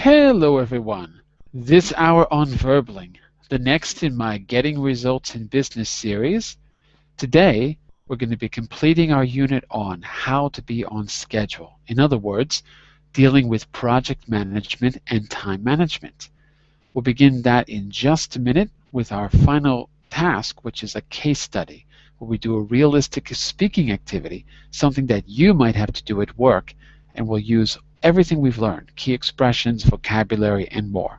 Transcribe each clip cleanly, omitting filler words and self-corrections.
Hello everyone. This hour on Verbling, the next in my Getting Results in Business series. Today, we're going to be completing our unit on how to be on schedule. In other words, dealing with project management and time management. We'll begin that in just a minute with our final task, which is a case study, where we do a realistic speaking activity, something that you might have to do at work, and we'll use everything we've learned, key expressions, vocabulary, and more.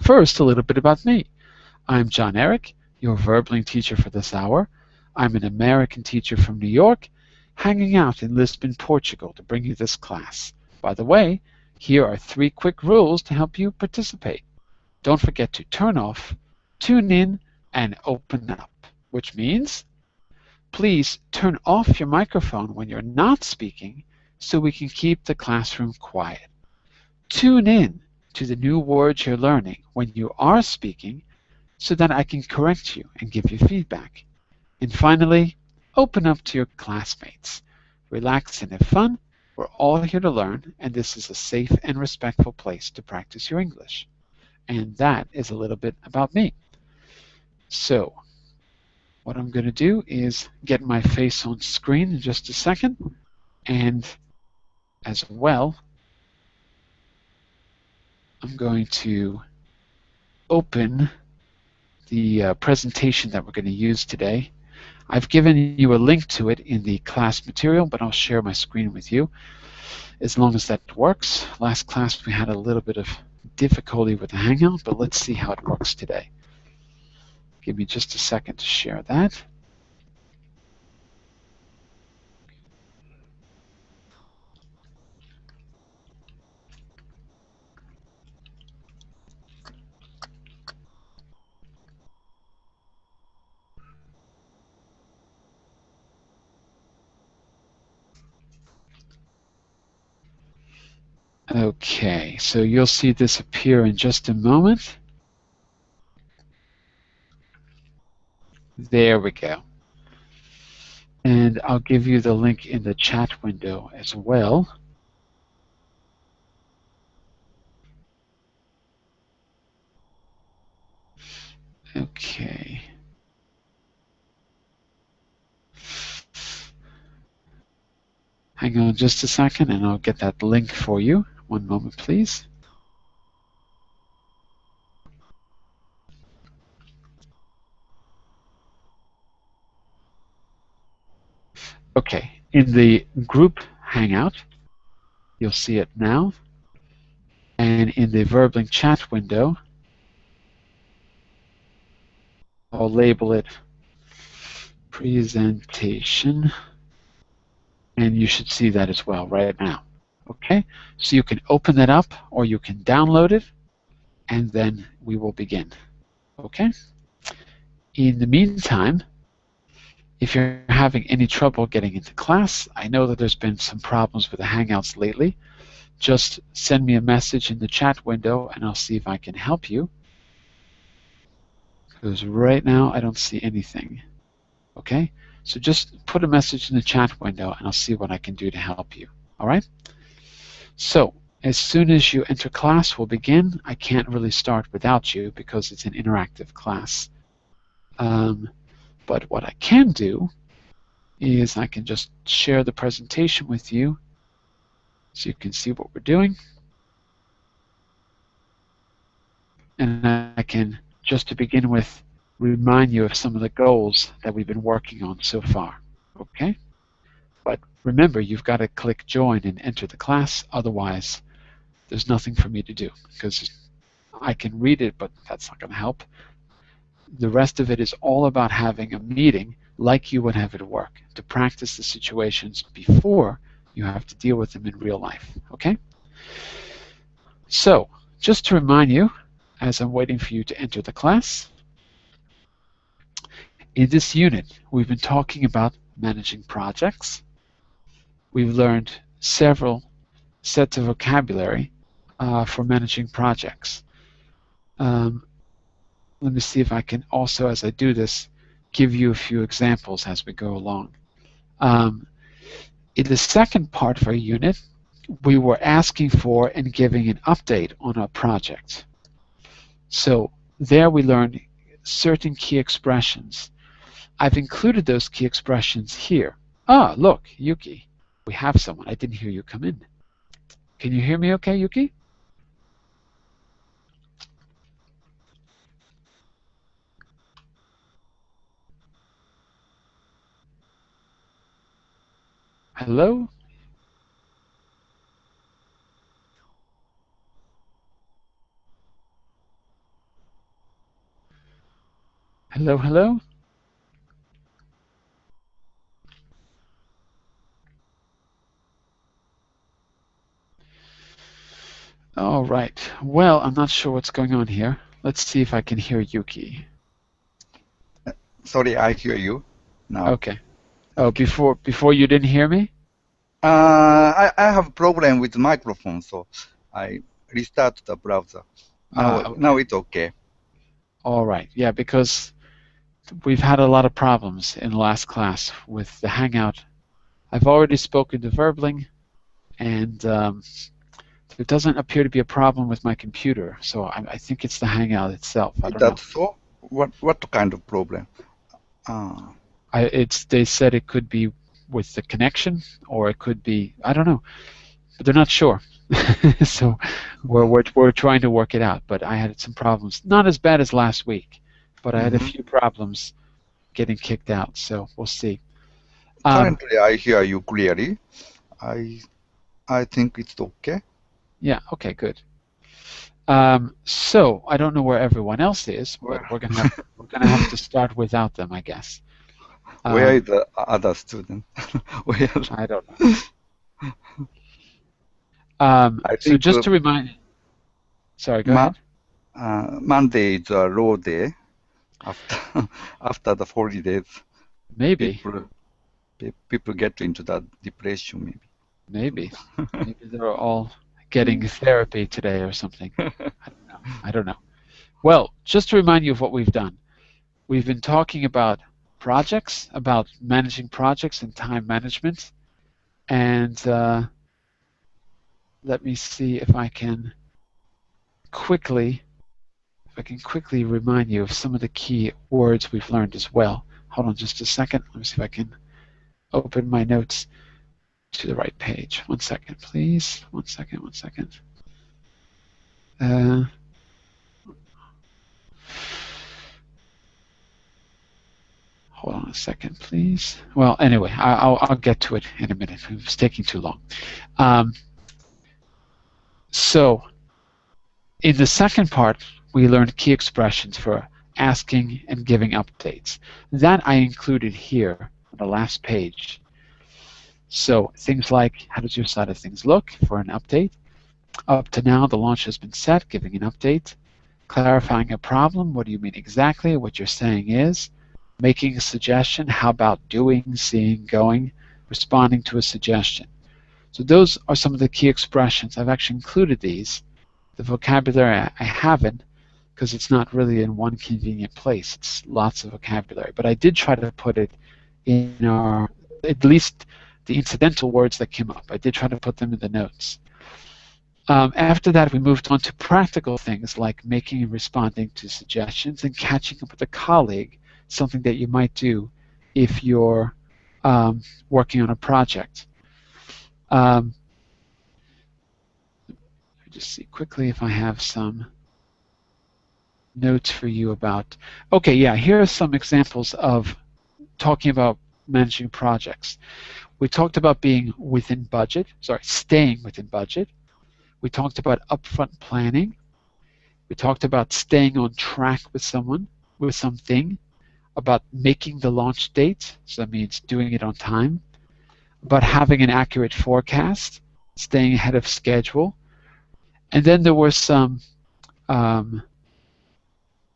First, a little bit about me. I'm John Eric, your Verbling teacher for this hour. I'm an American teacher from New York, hanging out in Lisbon, Portugal to bring you this class. By the way, here are 3 quick rules to help you participate. Don't forget to turn off, tune in, and open up, which means please turn off your microphone when you're not speaking so we can keep the classroom quiet. Tune in to the new words you're learning when you are speaking so that I can correct you and give you feedback. And finally, open up to your classmates. Relax and have fun. We're all here to learn, and this is a safe and respectful place to practice your English. And that is a little bit about me. So, what I'm going to do is get my face on screen in just a second, and as well, I'm going to open the presentation that we're going to use today. I've given you a link to it in the class material, but I'll share my screen with you as long as that works. Last class we had a little bit of difficulty with the Hangout, but let's see how it works today. Give me just a second to share that. Okay, so you'll see this appear in just a moment. There we go. And I'll give you the link in the chat window as well. Okay. Hang on just a second and I'll get that link for you. One moment, please. Okay, in the group Hangout, you'll see it now. And in the Verbling chat window, I'll label it presentation. And you should see that as well right now. Okay, so you can open that up or you can download it, and then we will begin. Okay? In the meantime, if you're having any trouble getting into class, I know that there's been some problems with the Hangouts lately. Just send me a message in the chat window and I'll see if I can help you. Because right now I don't see anything. Okay? So just put a message in the chat window and I'll see what I can do to help you. All right? So as soon as you enter class, we'll begin. I can't really start without you because it's an interactive class. But what I can do is I can just share the presentation with you so you can see what we're doing. And I can, just to begin with, remind you of some of the goals that we've been working on so far. Okay? But remember, you've got to click join and enter the class, otherwise there's nothing for me to do because I can read it, but that's not going to help. The rest of it is all about having a meeting like you would have at work to practice the situations before you have to deal with them in real life. Okay? So, just to remind you, as I'm waiting for you to enter the class, in this unit, we've been talking about managing projects. We've learned several sets of vocabulary for managing projects. Let me see if I can also, as I do this, give you a few examples as we go along. In the second part of our unit, we were asking for and giving an update on our project. So there we learned certain key expressions. I've included those key expressions here. Ah, look, Yuki, we have someone. I didn't hear you come in. Can you hear me okay, Yuki? Hello? Hello, hello? All right. Well, I'm not sure what's going on here. Let's see if I can hear Yuki. Sorry, I hear you now. Okay. Oh, before you didn't hear me? I have a problem with the microphone, so I restart the browser. Now it's okay. All right. Yeah, because we've had a lot of problems in the last class with the Hangout. I've already spoken to Verbling, and there doesn't appear to be a problem with my computer, so I think it's the Hangout itself. I don't know. So? What kind of problem? They said it could be with the connection, or it could be, I don't know, but they're not sure. So we're trying to work it out. But I had some problems, not as bad as last week, but I had a few problems getting kicked out. So we'll see. Currently, I hear you clearly. I think it's okay. Yeah. Okay. Good. So I don't know where everyone else is, but we're gonna have to start without them, I guess. Where is the other student? Where? I don't know. So just to remind, sorry, go ahead. Monday is a low day after the holidays. Maybe. People get into that depression, maybe. Maybe they're all getting therapy today or something. I don't know. Well, just to remind you of what we've done. We've been talking about projects, about managing projects and time management. And let me see if I can quickly remind you of some of the key words we've learned as well. Hold on just a second. Let me see if I can open my notes to the right page. 1 second, please. 1 second. Hold on a second, please. Well, anyway, I'll get to it in a minute. It's taking too long. So, in the second part, we learned key expressions for asking and giving updates. That I included here on the last page. So things like, how does your side of things look for an update? Up to now, the launch has been set, giving an update. Clarifying a problem, what do you mean exactly? What you're saying is. Making a suggestion, how about doing, seeing, going, responding to a suggestion. So those are some of the key expressions. I've actually included these. The vocabulary I haven't, because it's not really in one convenient place. It's lots of vocabulary. But I did try to put it in our, at least the incidental words that came up. I did try to put them in the notes. After that, we moved on to practical things like making and responding to suggestions and catching up with a colleague, something that you might do if you're working on a project. Let me just see quickly if I have some notes for you about. Okay, yeah, here are some examples of talking about managing projects. We talked about being within budget, staying within budget. We talked about upfront planning. We talked about staying on track with someone, with something, about making the launch date, so that means doing it on time, about having an accurate forecast, staying ahead of schedule. And then there was some,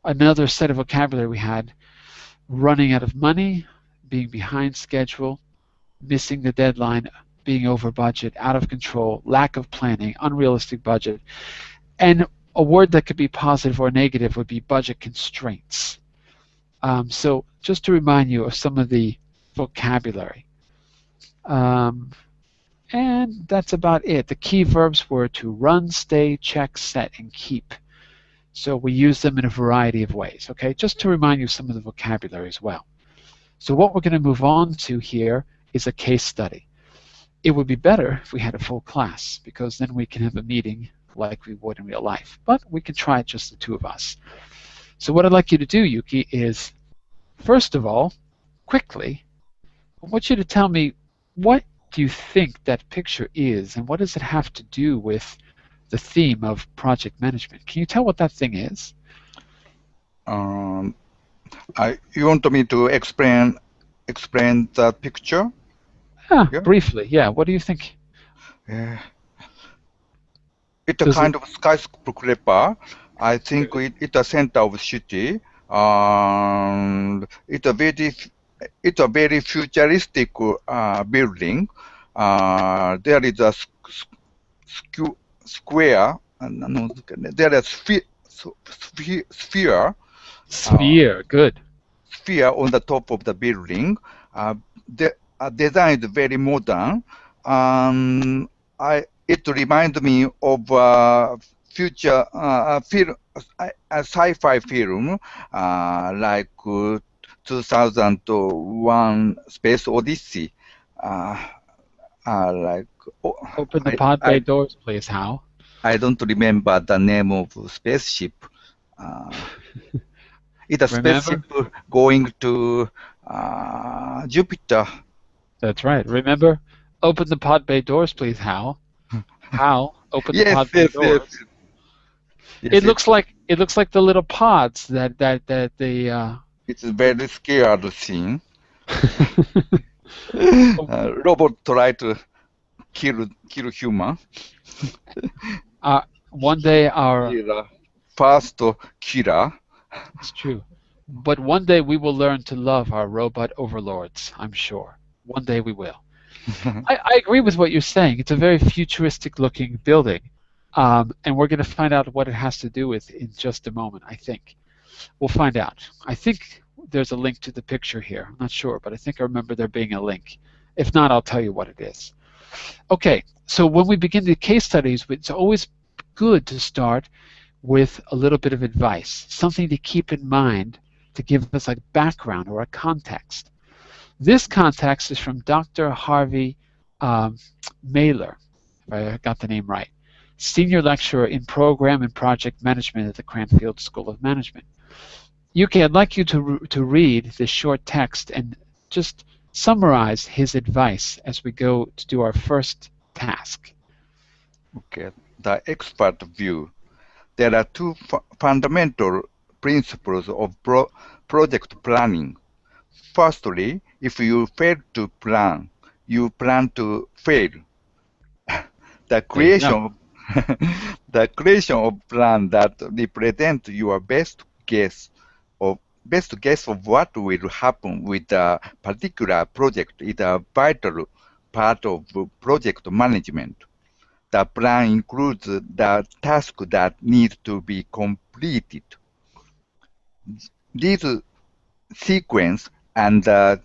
another set of vocabulary we had, running out of money, being behind schedule, missing the deadline, being over budget, out of control, lack of planning, unrealistic budget. And a word that could be positive or negative would be budget constraints. So just to remind you of some of the vocabulary. And that's about it. The key verbs were to run, stay, check, set, and keep. So we use them in a variety of ways, okay? Just to remind you some of the vocabulary as well. So what we're going to move on to here is a case study. It would be better if we had a full class, because then we can have a meeting like we would in real life. But we can try it just the two of us. So what I'd like you to do, Yuki, is first of all, quickly, I want you to tell me, what do you think that picture is, and what does it have to do with the theme of project management? Can you tell what that thing is? You want me to explain the picture? Yeah. Briefly, yeah. What do you think? It's a kind of skyscraper. I think it's a center of the city. It's a very futuristic building. There is a square. There is sphere. Sphere, good. Sphere on the top of the building. The design is very modern. It reminds me of future film, a sci-fi film like 2001: Space Odyssey. Open the pod bay doors, please, Hal. I don't remember the name of spaceship. It's a spaceship going to Jupiter. That's right. Remember, open the pod bay doors, please, Hal. Hal, open the pod bay doors. Yes, it looks like the little pods that the. It's a very scared scene. Robot try to kill human. One day our first killer. It's true. But one day we will learn to love our robot overlords, I'm sure. One day we will. I agree with what you're saying. It's a very futuristic looking building. And we're going to find out what it has to do with in just a moment, I think. We'll find out. I think there's a link to the picture here. I'm not sure, but I think I remember there being a link. If not, I'll tell you what it is. Okay, so when we begin the case studies, it's always good to start with a little bit of advice, something to keep in mind to give us a background or a context. This context is from Dr. Harvey Mailer, if I got the name right, Senior Lecturer in Program and Project Management at the Cranfield School of Management. Yuki, I'd like you to read this short text and just summarize his advice as we go to do our first task. Okay, the expert view. There are two fundamental principles of project planning. Firstly, if you fail to plan, you plan to fail. The creation of plan that represents your best guess of what will happen with a particular project is a vital part of project management. The plan includes the tasks that need to be completed. These sequence and the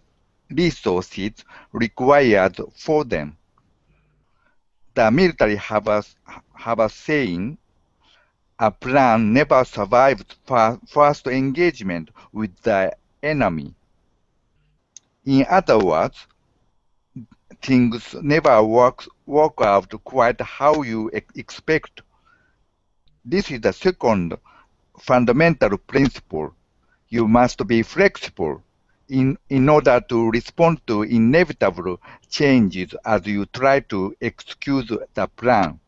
resources required for them. The military have a saying, a plan never survives first engagement with the enemy. In other words, things never work out quite how you expect. This is the second fundamental principle. You must be flexible in order to respond to inevitable changes as you try to execute the plan.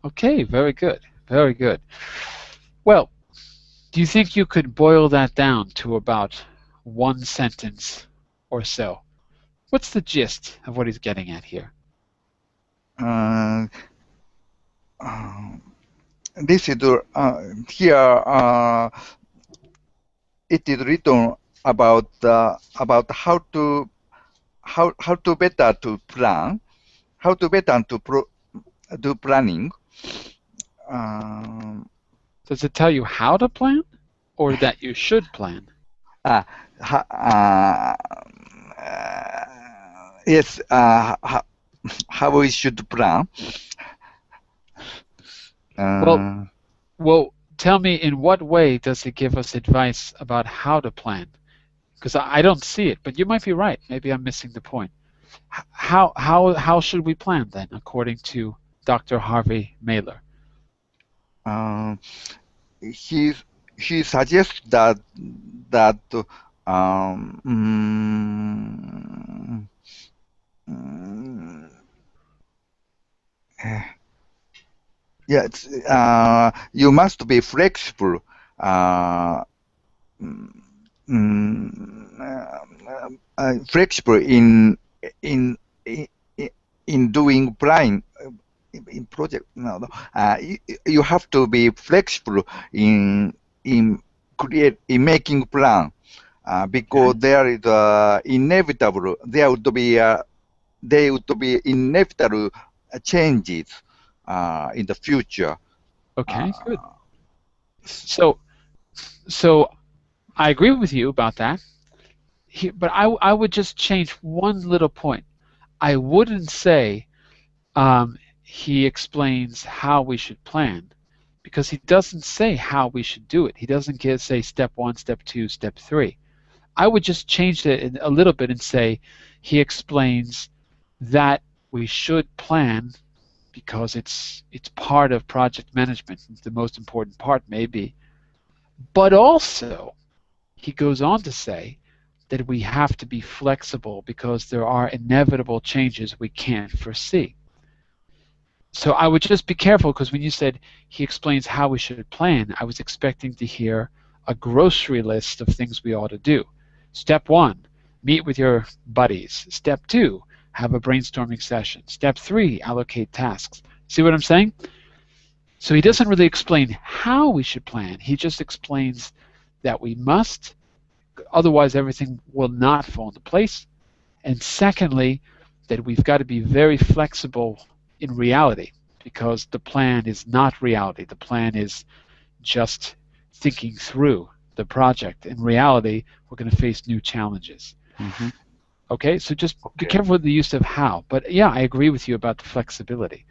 Okay, very good. Very good. Well, do you think you could boil that down to about one sentence or so? What's the gist of what he's getting at here? This is here. It is written about how to better to plan, how to better to do planning. Does it tell you how to plan, or that you should plan? Yes. how we should plan. Well, Uh, well, tell me, in what way does it give us advice about how to plan? Because I don't see it, but you might be right. Maybe I'm missing the point. How should we plan then, according to Dr. Harvey Mailer? uh, he he suggests that um, mm, mm, yeah, you must be flexible. Uh, mm, Flexible in in in doing planning in project. No, no. You have to be flexible in making plan because Okay. there is inevitable there would be inevitable changes in the future. Okay, good. Uh, So so I agree with you about that. But I would just change one little point. I wouldn't say he explains how we should plan because he doesn't say how we should do it. He doesn't say step one, step two, step three. I would just change it a little bit and say he explains that we should plan because it's part of project management. It's the most important part, maybe. But also, he goes on to say that we have to be flexible because there are inevitable changes we can't foresee. So I would just be careful because when you said he explains how we should plan, I was expecting to hear a grocery list of things we ought to do. Step one, meet with your buddies. Step two, have a brainstorming session. Step three, allocate tasks. See what I'm saying? So he doesn't really explain how we should plan. He just explains that we must, otherwise everything will not fall into place. And secondly, that we've got to be very flexible in reality because the plan is not reality. The plan is just thinking through the project. In reality, we're going to face new challenges. mhm. Okay, so just be Okay. careful with the use of how. But yeah, I agree with you about the flexibility.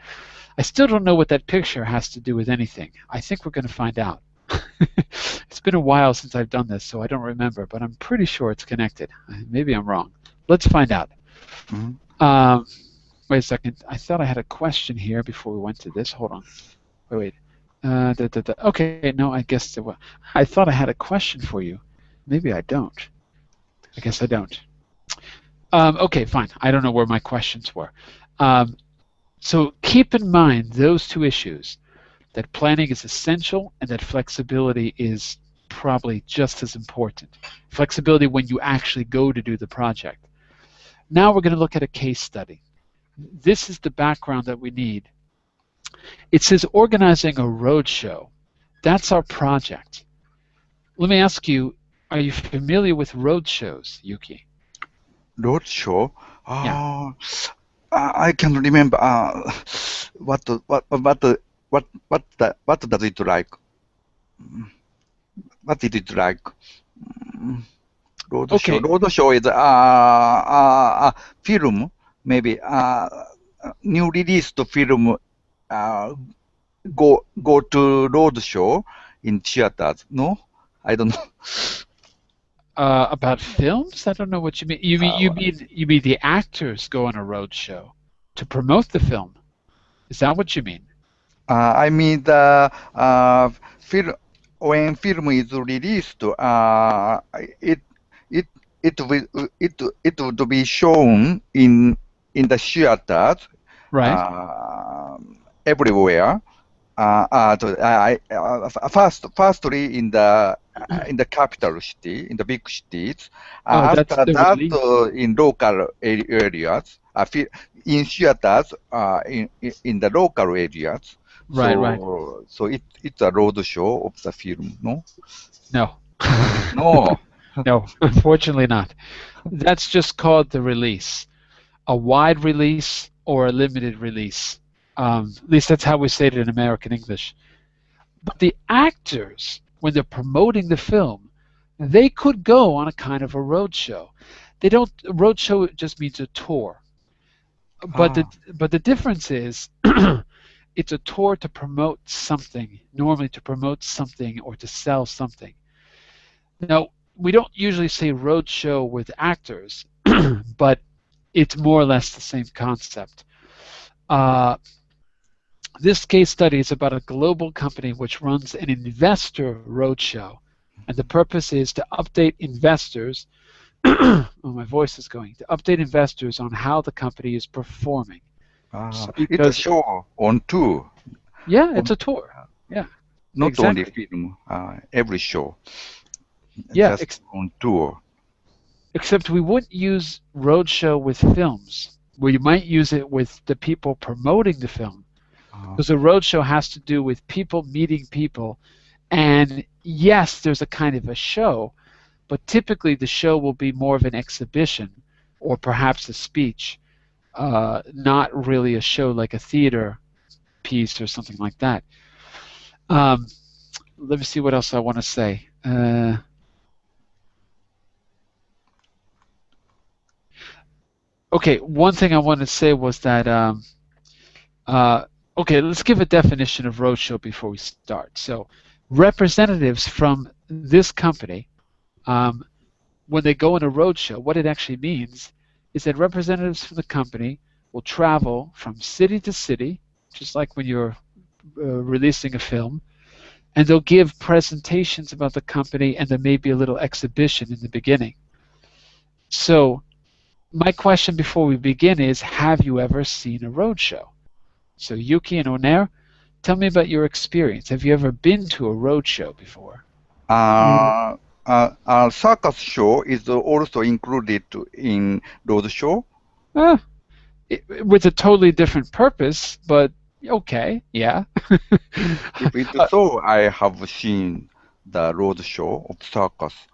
I still don't know what that picture has to do with anything. I think we're going to find out. It's been a while since I've done this, so I don't remember, but I'm pretty sure it's connected. Maybe I'm wrong. Let's find out. Mhm. Um, wait a second. I thought I had a question here before we went to this. Hold on. Wait. Okay, no, I guess I thought I had a question for you. Maybe I don't. I guess I don't. Okay, fine. I don't know where my questions were. Um, so keep in mind those two issues, that planning is essential and that flexibility is probably just as important. Flexibility when you actually go to do the project. Now we're going to look at a case study. This is the background that we need. It says organizing a roadshow. That's our project. Let me ask you, are you familiar with roadshows, Yuki? Roadshow. Yeah. Uh, I can remember. What what what what does it like? What is it like? Mm, Roadshow. Okay. Roadshow is a film, maybe new released film. Uh, go to roadshow in theaters. No, I don't know. About films? I don't know what you mean. You mean the actors go on a roadshow to promote the film? Is that what you mean? I mean the film when film is released, it it it would be shown in the theaters Right. uh, everywhere. Firstly in the capital city, in the big cities. Oh, that's After the that, release. in local areas, in theaters, in the local areas. Right, right. So it's a road show of the film. No, No. no. No, unfortunately not. That's just called the release. A wide release or a limited release. At least that's how we say it in American English. But the actors, when they're promoting the film, they could go on a kind of a road show. They don't. A road show just means a tour. But the Ah, but the difference is it's a tour to promote something, normally to promote something or to sell something. Now, we don't usually say roadshow with actors, but it's more or less the same concept. Uh, this case study is about a global company which runs an investor roadshow, and the purpose is to update investors. Oh, my voice is going. To update investors on how the company is performing. So it's a because show on tour, yeah, it's on, a tour. Yeah, not only exactly. film. Every show, Yeah, just on tour. except we wouldn't use roadshow with films. We might use it with the people promoting the film Uh, because a roadshow has to do with people meeting people. And yes, there's a kind of a show, but typically the show will be more of an exhibition or perhaps a speech, not really a show like a theater piece or something like that. Um, let me see what else I want to say. Okay, one thing I wanted to say was that uh, okay, let's give a definition of roadshow before we start. So, representatives from this company, um, when they go on a roadshow, what it actually means is that representatives from the company will travel from city to city, just like when you're releasing a film, and they'll give presentations about the company, and there may be a little exhibition in the beginning. So, my question before we begin is, have you ever seen a roadshow? So, Yuki and Onair, tell me about your experience. Have you ever been to a roadshow before? Mm, circus show is also included in road show. Uh, with a totally different purpose, but okay, yeah. If it's Uh, so, I have seen the road show of circus.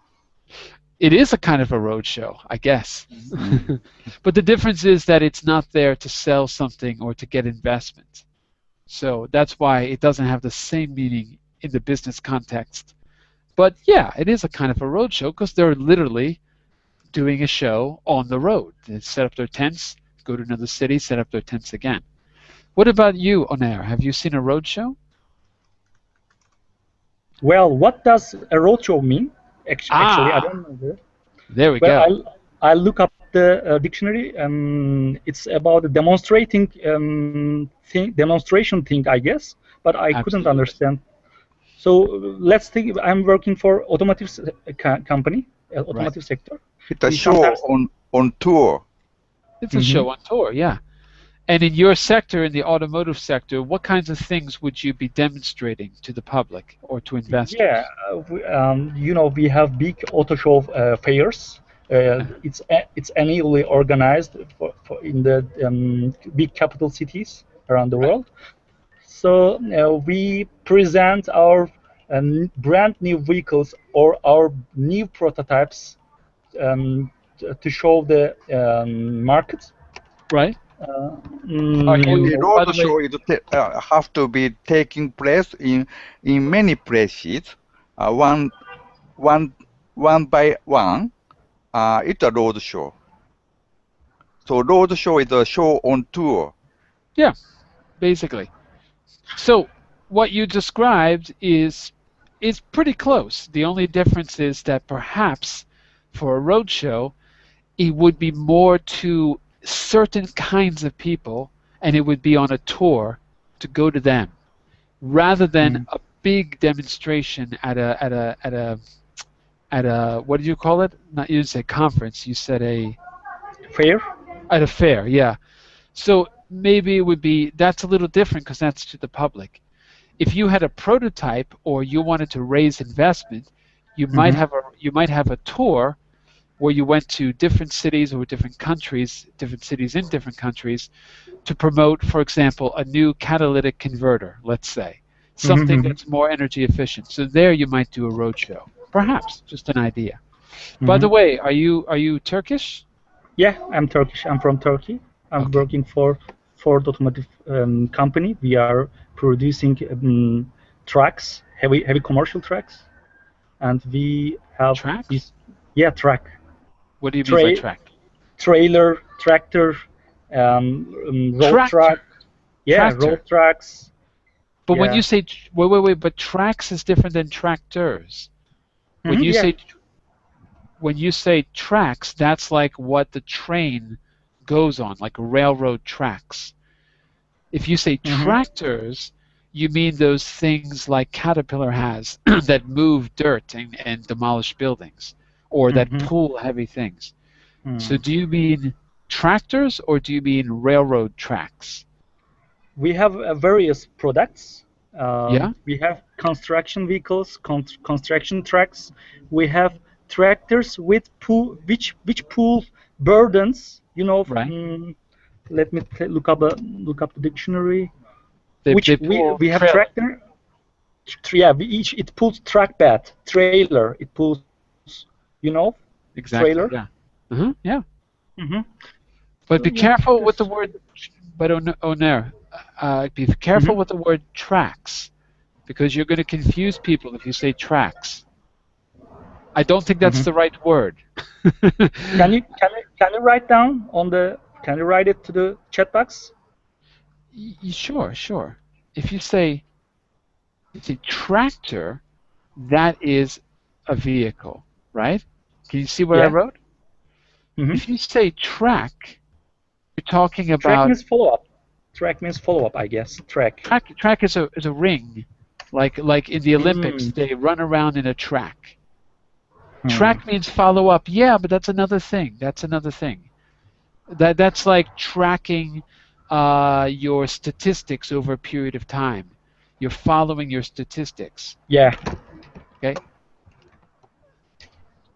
it is a kind of a roadshow, I guess. Mm. But the difference is that it's not there to sell something or to get investment. So that's why it doesn't have the same meaning in the business context. But yeah, it is a kind of a roadshow because they're literally doing a show on the road. They set up their tents, go to another city, set up their tents again. What about you, Onair? Have you seen a roadshow? well, what does a roadshow mean? Actually, I Ah, don't know that. there we Well, go. I'll look up the dictionary. It's about a demonstrating demonstration thing, I guess, but I couldn't Absolutely. understand. So let's think. I'm working for automotive company, Right. automotive sector. It's a We show sometimes. on tour. It's a Mhm. show on tour, yeah. And in your sector, in the automotive sector, what kinds of things would you be demonstrating to the public or to Yeah, investors? we have big auto show fairs. It's annually organized in the big capital cities around the Right. world. So we present our brand new vehicles or our new prototypes to show the market. Right. Uh, Are Only you, mm, by road the way, show is have to be taking place in many places, one one one by one. It's a road show. So road show is a show on tour. yeah, basically. So what you described is pretty close. The only difference is that perhaps for a roadshow, it would be more to certain kinds of people, and it would be on a tour to go to them, rather than mm, a big demonstration at a what do you call it? Not you didn't say conference. You said fair. at a fair. Yeah. So maybe it would be that's a little different because that's to the public. If you had a prototype or you wanted to raise investment, Hmm. you might have a tour where you went to different cities or different countries, different cities in different countries to promote, for example, a new catalytic converter, let's say, something Hmm. that's more energy efficient. So there you might do a roadshow. Perhaps, just an idea. By Hmm. the way, are you Turkish? Yeah, I'm Turkish. I'm from Turkey. I'm Okay. working for Ford Automotive company. We are producing trucks, heavy commercial trucks, and we have Tracks? this, yeah, truck, What do you mean by tra- track? trailer, tractor. road Tractor. track. Yeah, Tractor. road tracks. But when Yeah. you say wait, but tracks is different than tractors. When you Yeah. say tracks, that's like what the train goes on, like railroad tracks. If you say tractors, you mean those things like Caterpillar has that move dirt and demolish buildings, or that pull heavy things. So do you mean tractors or do you mean railroad tracks? We have various products. Yeah, We have construction vehicles, construction trucks. We have tractors with which pull burdens. right. Let me look up the dictionary. They Which pull we have trailers. tractor. Yeah, it pulls track bed, trailer. It pulls, trailer. Exactly. Yeah. Yeah. Hmm. But So be yeah, careful with the this. word. But Oner, be careful Hmm. with the word tracks because you're going to confuse people if you say tracks. I don't think that's Hmm. the right word. Can you write down on the? Can you write it to the chat box? Sure, sure. If you say it's a tractor, that is a vehicle, right? Can you see what I Yeah. wrote? Hmm. If you say track, you're talking Track about means follow up. Track means follow up, I guess. Track. track is a ring, like in the Olympics, Mm. they run around in a track. Hmm. Track means follow up, yeah, but that's another thing. That's another thing. That's like tracking your statistics over a period of time. You're following your statistics. Yeah. Okay.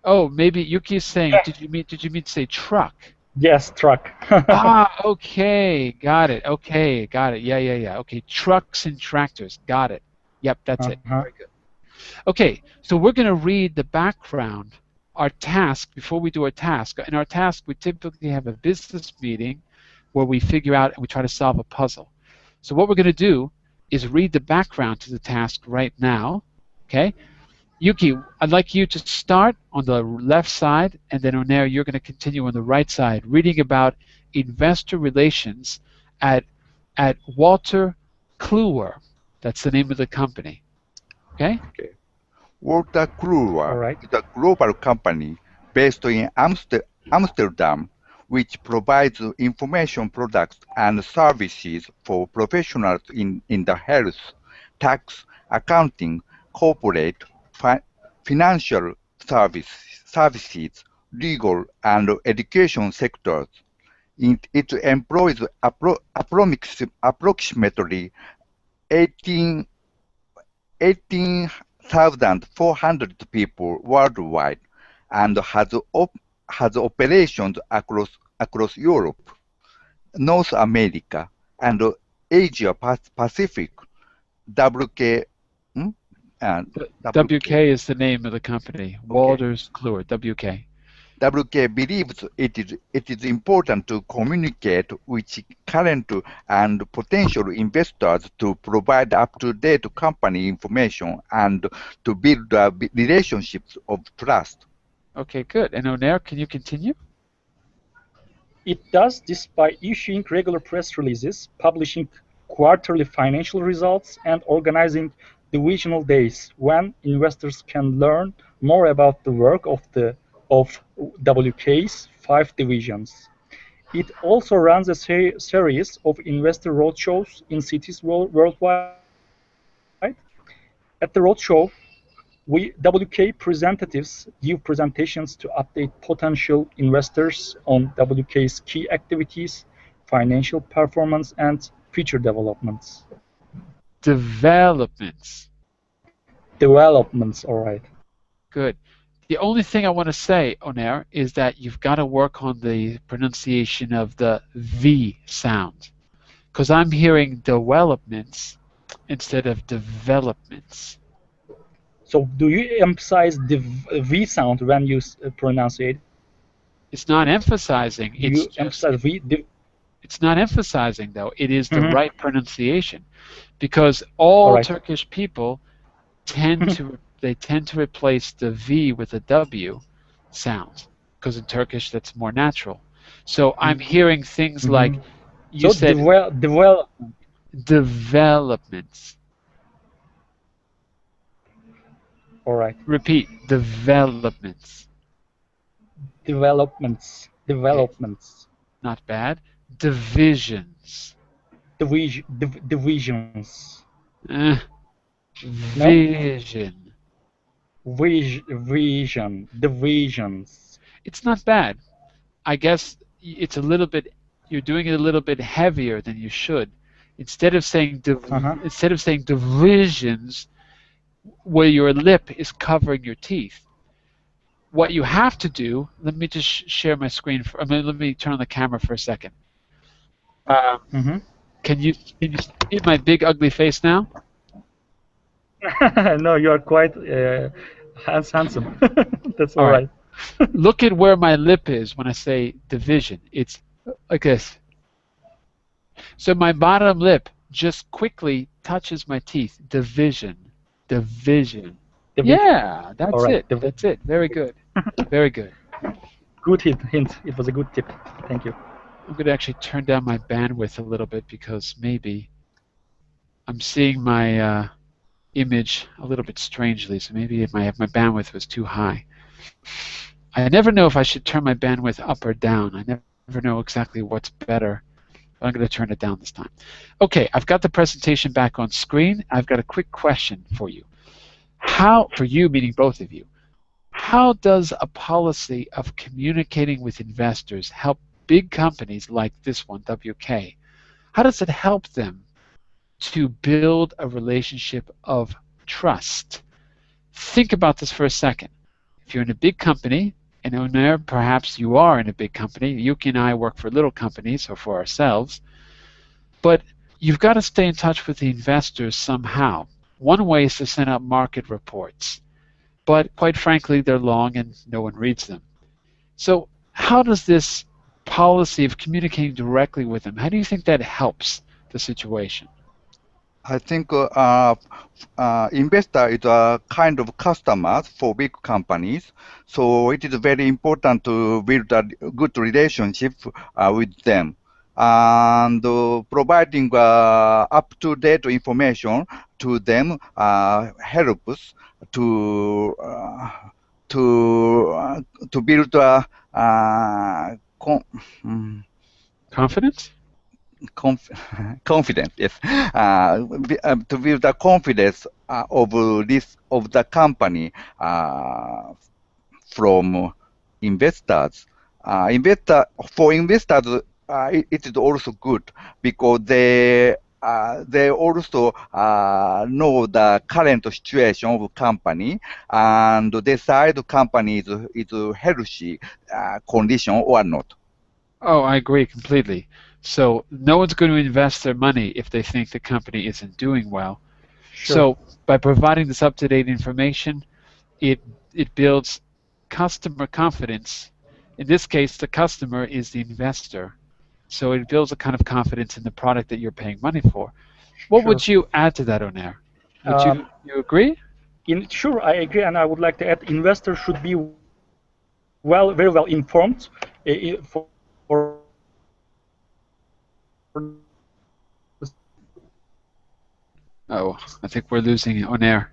Oh, maybe Yuki is saying, Yeah. did you mean to say truck? Yes, truck. Ah, okay, got it. Okay, got it. Yeah, yeah, yeah. Okay, trucks and tractors. Got it. Yep, that's it. Uh-huh. Very good. Okay, so we're going to read the background, our task, before we do our task. In our task, we typically have a business meeting where we figure out and we try to solve a puzzle. So what we're going to do is read the background to the task right now. Okay, Yuki, I'd like you to start on the left side, and then Onair, you're going to continue on the right side, reading about investor relations at Walter Kluwer. That's the name of the company. Okay? Okay. Walter All Kluwer right. is a global company based in Amsterdam, which provides information products and services for professionals in the health, tax, accounting, corporate, financial services, legal, and education sectors. It employs approximately 18 18,400 people worldwide and has operations across Europe, North America, and Asia Pacific. WK, hmm? and WK, WK is the name of the company. okay. Walters Kluwer, WK. WK believes it is important to communicate with current and potential investors to provide up-to-date company information and to build relationships of trust. Okay, good. And Onair, can you continue? It does this by issuing regular press releases, publishing quarterly financial results, and organizing divisional days when investors can learn more about the work of WK's 5 divisions. It also runs a series of investor roadshows in cities worldwide. At the roadshow, WK representatives give presentations to update potential investors on WK's key activities, financial performance, and future developments. Developments. Developments, all right. Good. The only thing I want to say, Onair, is that you've got to work on the pronunciation of the V sound. Because I'm hearing developments instead of developments. So, do you emphasize the V sound when you pronounce it? It's not emphasizing, Do you emphasize V? it's not emphasizing though. It is the Mhm. right pronunciation because All all right. Turkish people tend to replace the V with a W sound because in Turkish that's more natural. So I'm hearing things like Mhm. you So said development. developments. All right. Repeat, developments. Developments. Okay, Developments. not bad. Divisions. Divisions. Eh, No? vision. Vision. Divisions. It's not bad. I guess it's a little bit, you're doing it a little bit heavier than you should. Uh-huh. Instead of saying divisions, where your lip is covering your teeth, what you have to do, let me just share my screen. Let me turn on the camera for a second. Um, Mm-hmm. can you see my big ugly face now? No, you are quite handsome. That's All all right. right. Look at where my lip is when I say division. It's like this. So my bottom lip just quickly touches my teeth. Division. Division. Division. Yeah, All that's right. it. That's it. Very good. Very good. Good hint. It was a good tip. Thank you. I'm going to actually turn down my bandwidth a little bit because maybe I'm seeing my image a little bit strangely. So maybe my bandwidth was too high. I never know if I should turn my bandwidth up or down. I never know exactly what's better. I'm going to turn it down this time. Okay, I've got the presentation back on screen. I've got a quick question for you. For you, meaning both of you, how does a policy of communicating with investors help big companies like this one, WK? How does it help them to build a relationship of trust? Think about this for a second. If you're in a big company, and Oner, perhaps you are in a big company, Yuki and I work for little companies or for ourselves, but you've got to stay in touch with the investors somehow. One way is to send out market reports, but quite frankly, they're long and no one reads them. So how does this policy of communicating directly with them, how do you think that helps the situation? I think investor is a kind of customers for big companies, so it is very important to build a good relationship with them. And providing up-to-date information to them helps to uh, to uh, to build a mm, Confidence? conf confidence, yes, to build the confidence of the company from investors. For investors, it is also good because they also know the current situation of company and decide company is healthy condition or not. Oh, I agree completely. So no one's going to invest their money if they think the company isn't doing well. Sure. So by providing this up-to-date information, it it builds customer confidence. In this case, the customer is the investor. So it builds a kind of confidence in the product that you're paying money for. What Sure. would you add to that, Onair? Would Um, you agree? sure, I agree, and I would like to add, investors should be very well informed for Oh, I think we're losing Onair.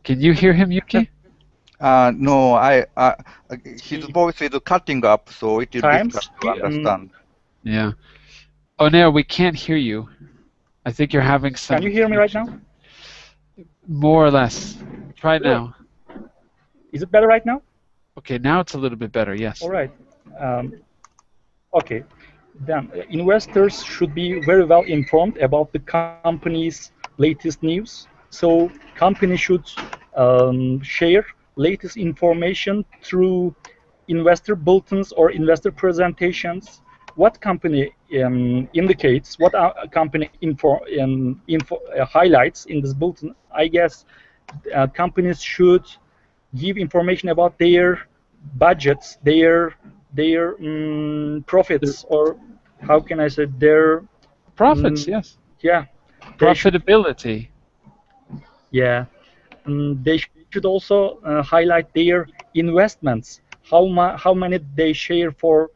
Can you hear him, Yuki? No, his voice is cutting up, so it is difficult times. to understand. Yeah. Onair, we can't hear you. I think you're having Can some you hear me right now? connection. More or less. Try Good. now. Is it better right now? Okay, now it's a little bit better, yes. All right. Um, okay. Then investors should be very well informed about the company's latest news. So company should share latest information through investor bulletins or investor presentations. What company indicates, what company highlights in this bulletin? I guess companies should give information about their budgets, their profits, or how can I say their Profits, yes. yeah, they should Profitability. yeah they should also highlight their investments, how many they share for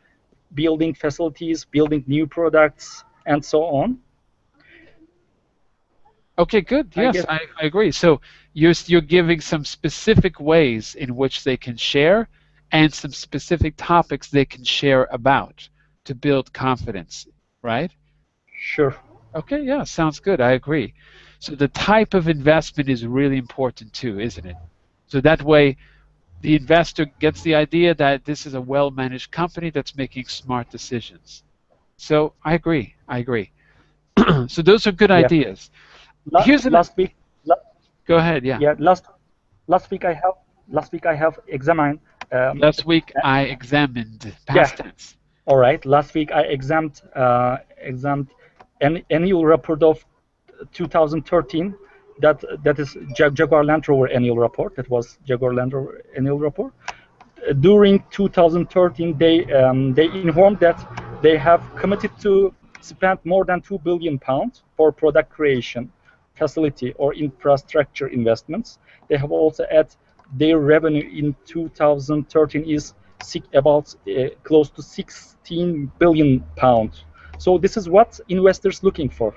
building facilities, building new products, and so on. Okay, good. I Yes, guess. I agree. So you're giving some specific ways in which they can share and some specific topics they can share about to build confidence, right? Sure. Okay, yeah, sounds good. I agree. So the type of investment is really important too, isn't it? So that way the investor gets the idea that this is a well-managed company that's making smart decisions. So I agree. I agree. So those are good Yeah. ideas. Here's an Last week, Go ahead, yeah. yeah, last week I have examined. Last week I examined Yeah. past tense. All right. Last week I examined an annual report of 2013. That is Jaguar Land Rover annual report. That was Jaguar Land Rover annual report. During 2013, they informed that they have committed to spend more than £2 billion for product creation, facility, or infrastructure investments. They have also added their revenue in 2013 is about close to £16 billion. So this is what investors looking for,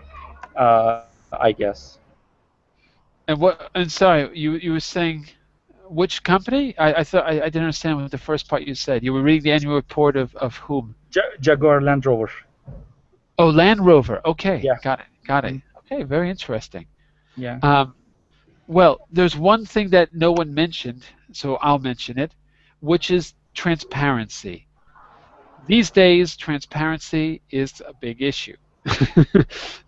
I guess. And sorry, you were saying which company? I thought I didn't understand what the first part you said. You were reading the annual report of whom? Jaguar Land Rover. Oh, Land Rover. Okay, Yeah. got it. Got it. Mhm. Okay, very interesting. Yeah. Well, there's one thing that no one mentioned, so I'll mention it, which is transparency. These days, transparency is a big issue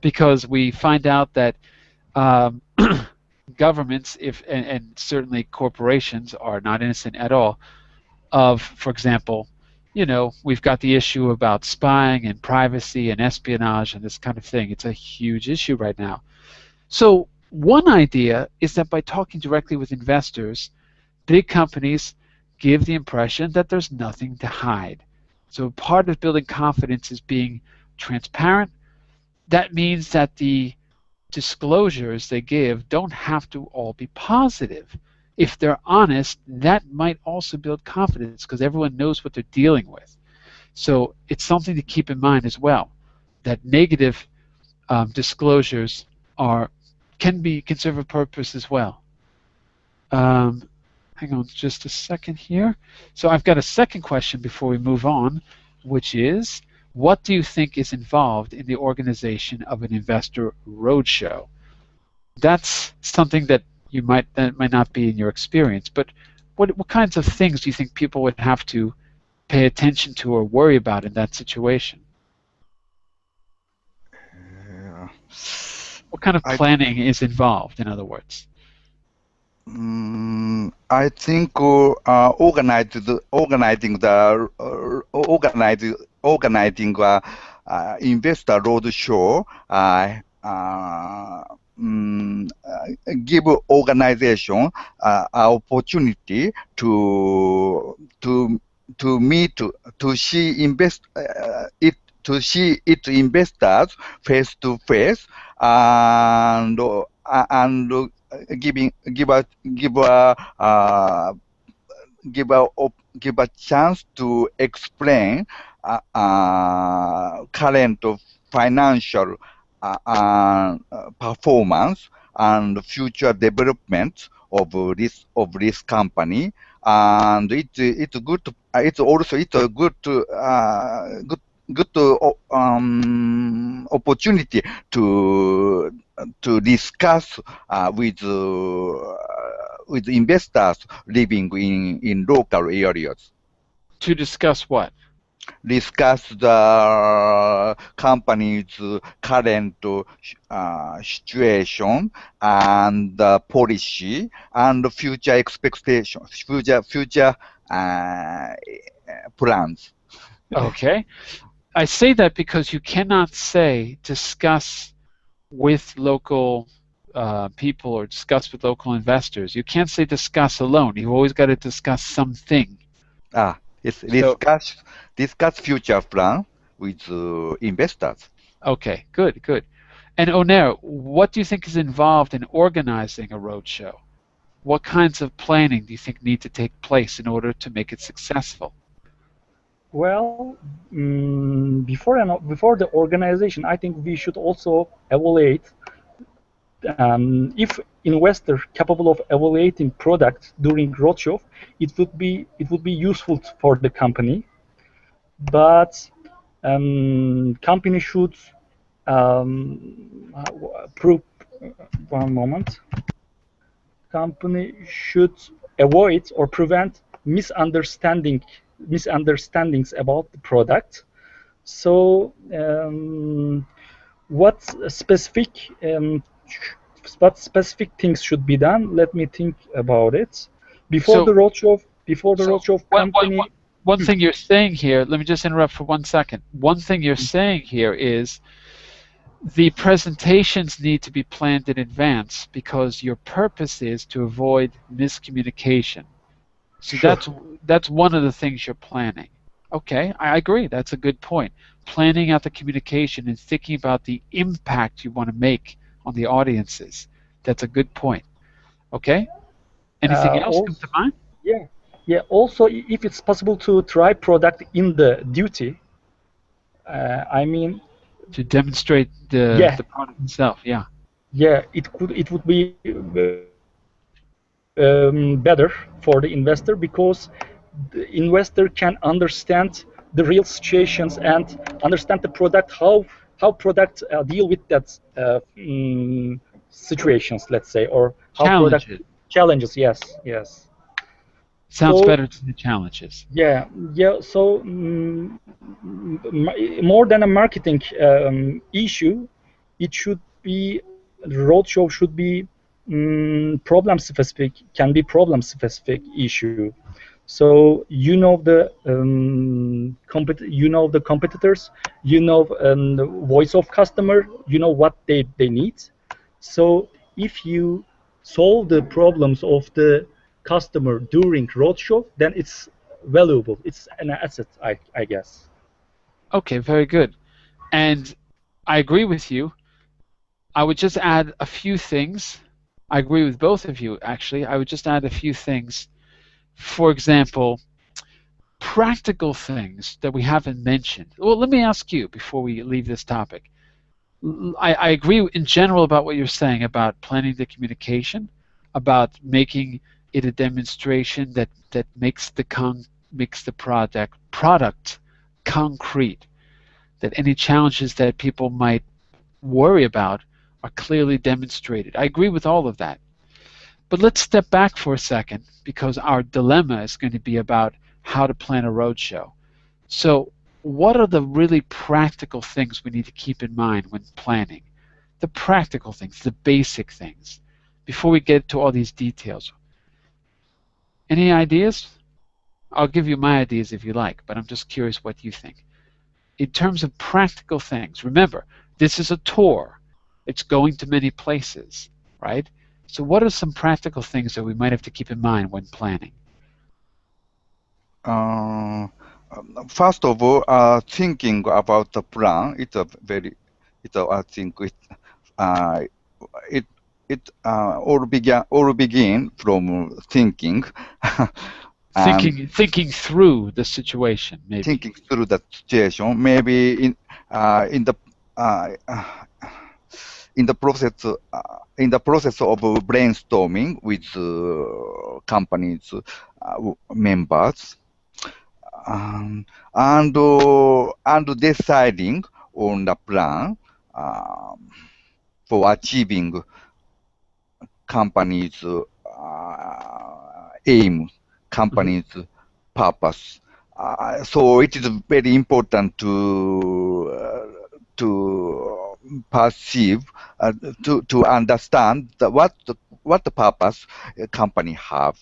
because we find out that um, governments, and certainly corporations, are not innocent at all of, for example, we've got the issue about spying and privacy and espionage and this kind of thing. It's a huge issue right now. So one idea is that by talking directly with investors, big companies give the impression that there's nothing to hide. So part of building confidence is being transparent. That means that the disclosures they give don't have to all be positive. If they're honest, that might also build confidence because everyone knows what they're dealing with. So it's something to keep in mind as well, that negative disclosures can serve a purpose as well. Hang on just a second here. So I've got a second question before we move on, which is, what do you think is involved in the organization of an investor roadshow? That's something that might not be in your experience, but what kinds of things do you think people would have to pay attention to or worry about in that situation? Yeah. What kind of planning is involved, in other words? I think organizing investor roadshow give organization opportunity to meet to see its investors face to face and give a chance to explain current financial performance and future development of this company, and it's good. It's also a good opportunity to discuss with investors living in local areas. To discuss what? Discuss the company's current situation and policy and future expectations, future plans. Okay. I say that because you cannot say discuss with local people or discuss with local investors. You can't say discuss alone. You've always got to discuss something. It's So, discuss future plan with investors. okay, good. And Oner, what do you think is involved in organizing a roadshow? what kinds of planning do you think need to take place in order to make it successful? Well, before the organization, I think we should also evaluate if investor capable of evaluating product during roadshow, it would be useful for the company. But company should prove. One moment. Company should avoid or prevent misunderstandings about the product. So what specific things should be done? Let me think about it. Before the So, roadshow, company. one thing you're saying here, let me just interrupt for 1 second. One thing you're saying here is the presentations need to be planned in advance because your purpose is to avoid miscommunication. So Sure. that's one of the things you're planning. Okay, I agree. That's a good point. Planning out the communication and thinking about the impact you want to make on the audiences. That's a good point. Okay? Anything else come Also, to mind? yeah. Also, if it's possible to try product in the duty, I mean, To demonstrate yeah, the product itself, yeah. yeah, it would be better for the investor because the investor can understand the real situations and understand the product, how product deal with that situations, let's say, or how product Challenges. challenges. Yes. Sounds So better to the challenges. yeah. So more than a marketing issue, it should be roadshow should be problem specific. Can be problem specific issue. So you know the competitors, you know the voice of customer, you know what they need. So if you solve the problems of the customer during roadshow, then it's valuable. It's an asset, I guess. Okay, very good. And I agree with you. I would just add a few things. I agree with both of you, actually. I would just add a few things. For example, practical things that we haven't mentioned. Well, let me ask you before we leave this topic. I agree in general about what you're saying about planning the communication, about making it a demonstration that makes the product concrete, that any challenges that people might worry about are clearly demonstrated. I agree with all of that. But let's step back for a second because our dilemma is going to be about how to plan a roadshow. So what are the really practical things we need to keep in mind when planning? The practical things, the basic things, before we get to all these details. Any ideas? I'll give you my ideas if you like, but I'm just curious what you think. In terms of practical things, remember, this is a tour. It's going to many places, right? So what are some practical things that we might have to keep in mind when planning? First of all, thinking about the plan, I think all begin from thinking. Thinking through the situation, maybe. Thinking through the situation, maybe in the process of brainstorming with companies members, and deciding on the plan for achieving company's aim, company's purpose. So it is very important to perceive, to understand what the purpose a company has.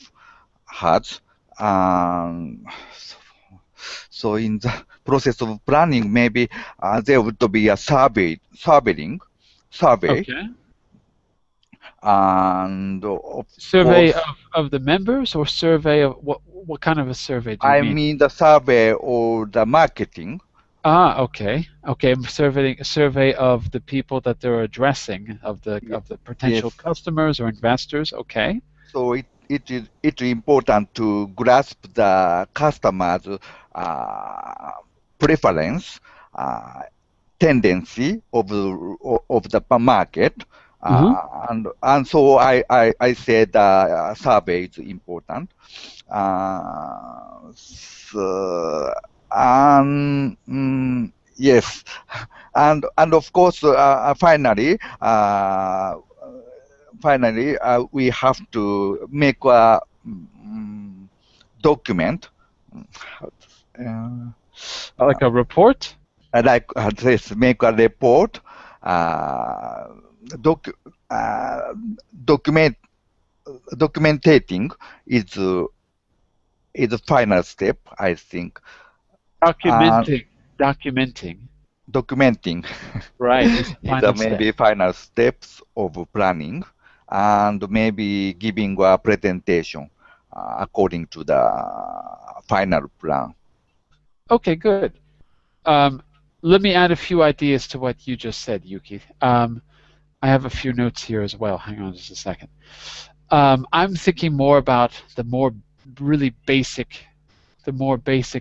So in the process of planning, maybe there would be a survey. Okay. And survey of the members, or survey of what kind of a survey do you mean? I mean the survey or the marketing. Okay. Survey of the people that they're addressing, of the potential customers or investors. Okay. So it's important to grasp the customer's preference, uh, tendency of the market. Mm-hmm. And so I said survey is important. So, and yes, and of course, finally, we have to make a document. Like a report? Like this, make a report. Uh, doc, uh, document Documentating is the final step, I think. Documenting. Documenting. Documenting Right, is the is final step. maybe final steps of planning, and maybe giving a presentation according to the final plan. Okay, good. Let me add a few ideas to what you just said, Yuki. I have a few notes here as well. Hang on just a second. I'm thinking more about the more basic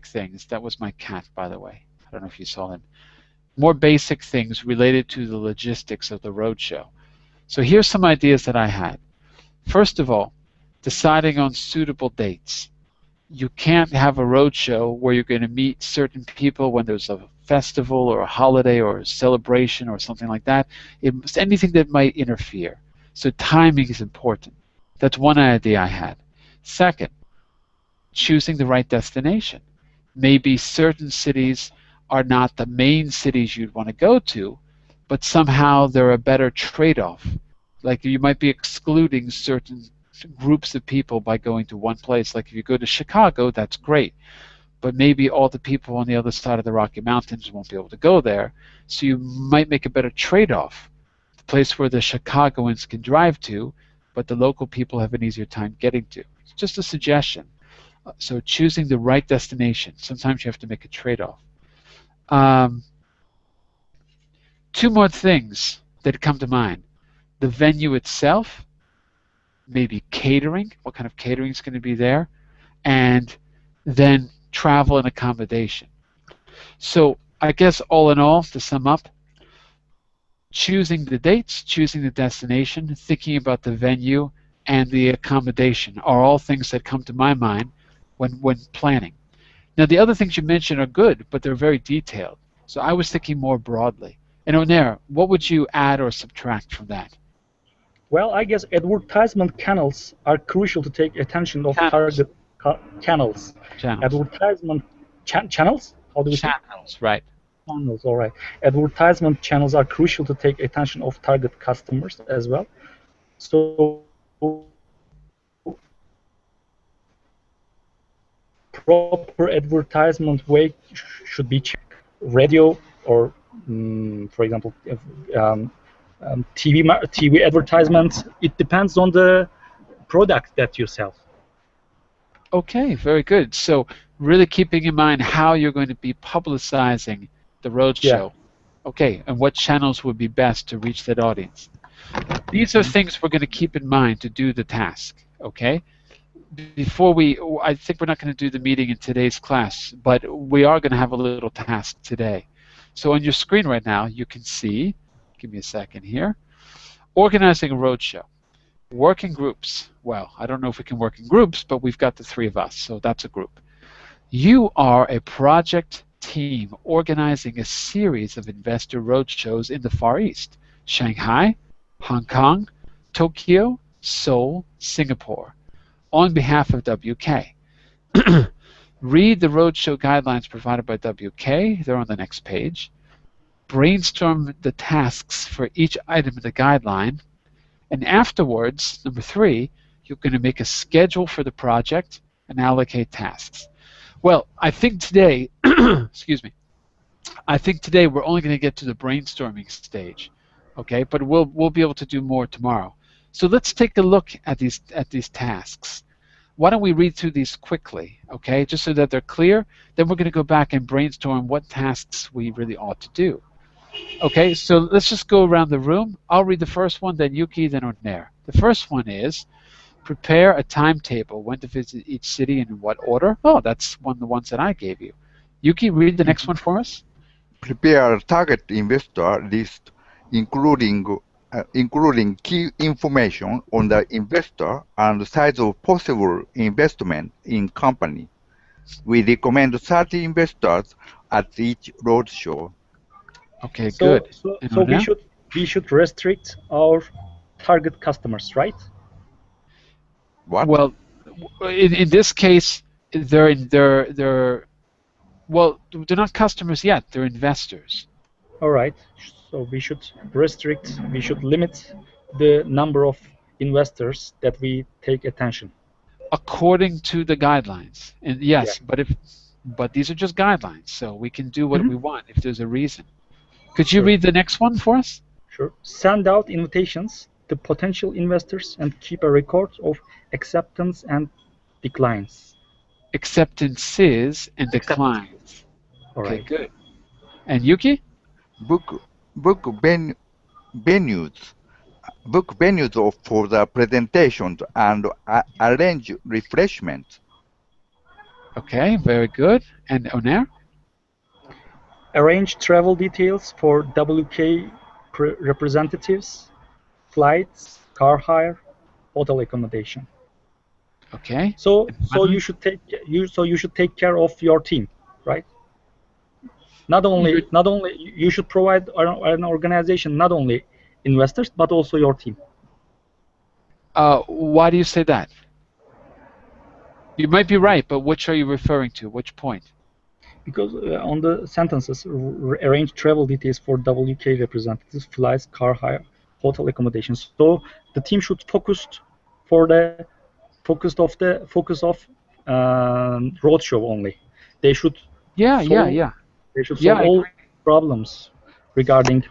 things. That was my cat, by the way. I don't know if you saw him. More basic things related to the logistics of the roadshow. So here's some ideas that I had. First of all, deciding on suitable dates. You can't have a roadshow where you're going to meet certain people when there's a festival or a holiday or a celebration or something like that. It's anything that might interfere. So timing is important. That's one idea I had. Second, choosing the right destination. Maybe certain cities are not the main cities you'd want to go to, but somehow they're a better trade-off. Like you might be excluding certain groups of people by going to one place. Like if you go to Chicago, that's great, but maybe all the people on the other side of the Rocky Mountains won't be able to go there, so you might make a better trade-off. The place where the Chicagoans can drive to, but the local people have an easier time getting to. It's just a suggestion. So choosing the right destination. Sometimes you have to make a trade-off. Two more things that come to mind. The venue itself, maybe catering, what kind of catering is going to be there, and then travel and accommodation. So I guess all in all, to sum up, choosing the dates, choosing the destination, thinking about the venue, and the accommodation are all things that come to my mind when planning. Now the other things you mentioned are good, but they're very detailed. So I was thinking more broadly. And Onair, what would you add or subtract from that? Well, I guess advertisement channels are crucial to take attention of target channels. Advertisement channels? How do we say? Channels, right. Channels, all right. Advertisement channels are crucial to take attention of target customers as well. So proper advertisement way should be checked. Radio or, for example, TV advertisements. It depends on the product that you sell. Okay, very good. So really keeping in mind how you're going to be publicizing the roadshow. Yeah. Okay, and what channels would be best to reach that audience. These are things we're going to keep in mind to do the task, okay? I think we're not going to do the meeting in today's class, but we are going to have a little task today. So on your screen right now, you can see, give me a second here, organizing a roadshow. Working groups. Well, I don't know if we can work in groups, but we've got the three of us, so that's a group. You are a project team organizing a series of investor roadshows in the Far East: Shanghai, Hong Kong, Tokyo, Seoul, Singapore, on behalf of WK. Read the roadshow guidelines provided by WK. They're on the next page. Brainstorm the tasks for each item in the guideline. And afterwards, number 3, you're going to make a schedule for the project and allocate tasks. Well, I think today, excuse me, I think today we're only going to get to the brainstorming stage, okay? But we'll be able to do more tomorrow. So let's take a look at these tasks. Why don't we read through these quickly, okay? Just so that they're clear. Then we're going to go back and brainstorm what tasks we really ought to do. Okay, so let's just go around the room. I'll read the first one, then Yuki, then Onair. The first one is Prepare a timetable when to visit each city and in what order. Oh, that's one of the ones that I gave you. Yuki, read the next one for us. Prepare a target investor list, including key information on the investor and size of possible investment in company. We recommend 30 investors at each roadshow. Okay, So, good. so, And so on now? we should restrict our target customers, right? What? Well, in this case, they're well, they're not customers yet. They're investors. All right. So we should limit the number of investors that we take attention. According to the guidelines. And Yeah. yes, but these are just guidelines, so we can do what Mhm. we want if there's a reason. Could you Sure. read the next one for us? Sure. Send out invitations to potential investors and keep a record of acceptance and declines. Acceptances and declines. All Okay, right. good. And Yuki? Book venues. Book venues for the presentations and arrange refreshments. Okay, very good. And Onair? Arrange travel details for WK representatives, flights, car hire, hotel accommodation. Okay. So And so finally? you should take care of your team, right? Not only you should provide an organization not only investors but also your team. Why do you say that? You might be right, but which are you referring to? Which point? Because on the sentences, arrange travel details for WK representatives, flights, car hire, hotel accommodation. So the team should focus of roadshow only. They should Yeah, solve yeah. they should Yeah, solve I all agree. problems regarding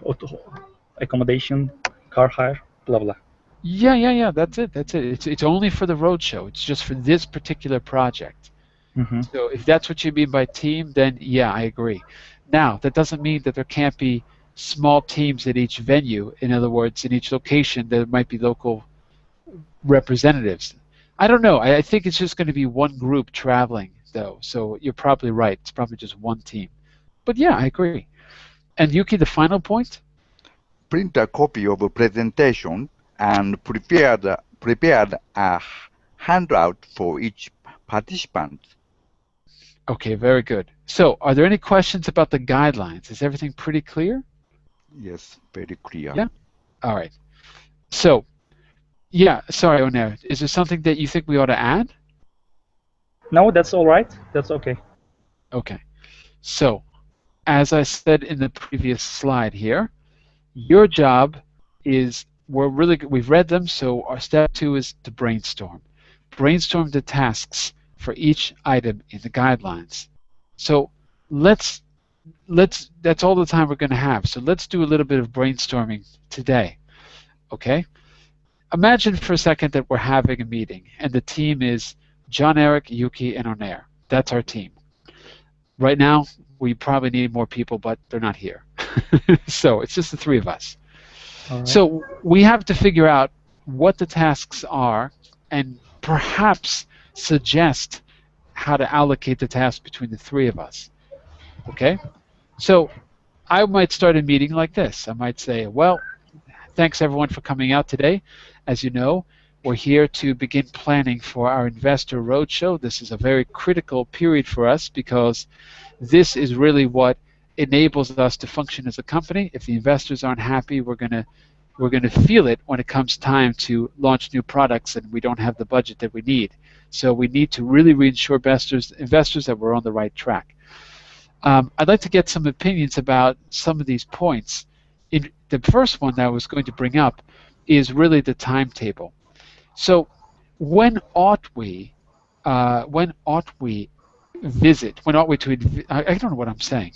accommodation, car hire, blah blah. Yeah. That's it. It's only for the roadshow. It's just for this particular project. Mm-hmm. So if that's what you mean by team, then yeah, I agree. Now, that doesn't mean that there can't be small teams at each venue. In other words, in each location, there might be local representatives. I don't know. I think it's just going to be one group traveling, though. So you're probably right. It's probably just one team. But yeah, I agree. And Yuki, the final point? Print a copy of a presentation and prepare a handout for each participant. Okay, very good. So are there any questions about the guidelines? Is everything pretty clear? Yes, very clear. Yeah. All right. So, yeah, sorry, Onair. Is there something that you think we ought to add? No, that's all right. That's okay. Okay. So, as I said in the previous slide here, your job is we've read them, so our step 2 is to brainstorm. Brainstorm the tasks for each item in the guidelines. So that's all the time we're going to have. So let's do a little bit of brainstorming today. Okay? Imagine for a second that we're having a meeting and the team is John Eric, Yuki, and Onair. That's our team. Right now, we probably need more people, but they're not here. So it's just the 3 of us. All right. So we have to figure out what the tasks are and perhaps suggest how to allocate the tasks between the 3 of us. Okay? So I might start a meeting like this. I might say, well, thanks everyone for coming out today. As you know, we're here to begin planning for our investor roadshow. This is a very critical period for us because this is really what enables us to function as a company. If the investors aren't happy, we're going to feel it when it comes time to launch new products and we don't have the budget that we need. So we need to really reassure investors that we're on the right track. I'd like to get some opinions about some of these points. The first one that I was going to bring up is really the timetable. So when ought we visit? When ought we to? I don't know what I'm saying.